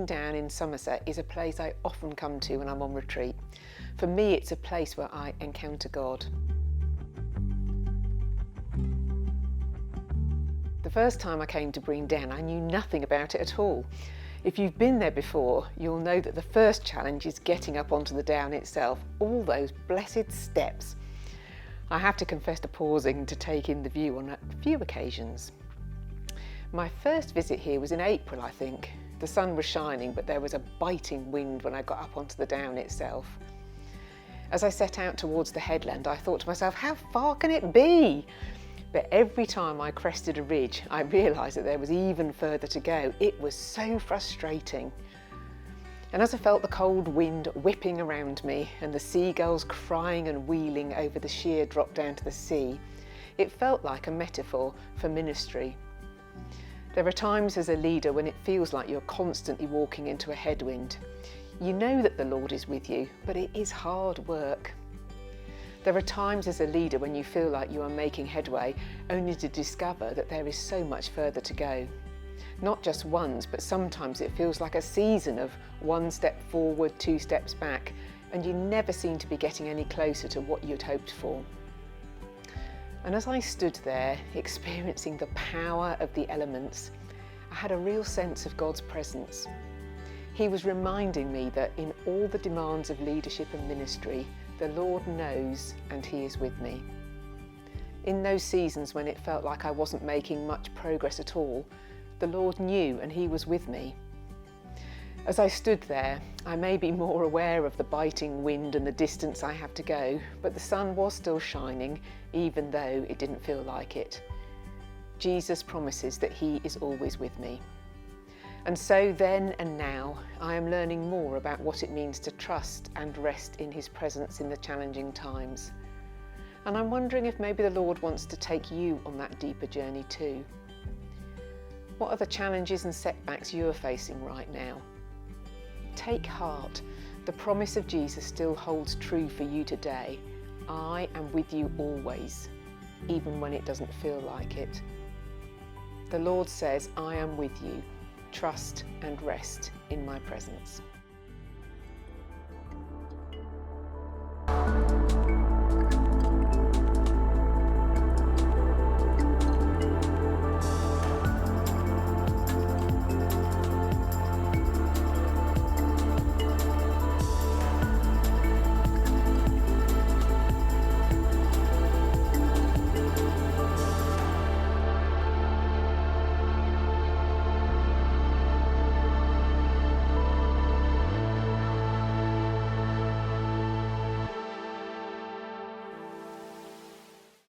Brean Down in Somerset is a place I often come to when I'm on retreat. For me, it's a place where I encounter God. The first time I came to Brean Down, I knew nothing about it at all. If you've been there before, you'll know that the first challenge is getting up onto the down itself, all those blessed steps. I have to confess to pausing to take in the view on a few occasions. My first visit here was in April, I think. The sun was shining, but there was a biting wind when I got up onto the down itself. As I set out towards the headland, I thought to myself, how far can it be? But every time I crested a ridge, I realised that there was even further to go. It was so frustrating. And as I felt the cold wind whipping around me and the seagulls crying and wheeling over the sheer drop down to the sea, it felt like a metaphor for ministry. There are times as a leader when it feels like you're constantly walking into a headwind. You know that the Lord is with you, but it is hard work. There are times as a leader when you feel like you are making headway, only to discover that there is so much further to go. Not just once, but sometimes it feels like a season of one step forward, two steps back, and you never seem to be getting any closer to what you'd hoped for. And as I stood there, experiencing the power of the elements, I had a real sense of God's presence. He was reminding me that in all the demands of leadership and ministry, the Lord knows and He is with me. In those seasons when it felt like I wasn't making much progress at all, the Lord knew and He was with me. As I stood there, I may be more aware of the biting wind and the distance I have to go, but the sun was still shining, even though it didn't feel like it. Jesus promises that He is always with me. And so then and now, I am learning more about what it means to trust and rest in His presence in the challenging times. And I'm wondering if maybe the Lord wants to take you on that deeper journey too. What are the challenges and setbacks you are facing right now? Take heart. The promise of Jesus still holds true for you today. I am with you always, even when it doesn't feel like it. The Lord says, I am with you. Trust and rest in my presence.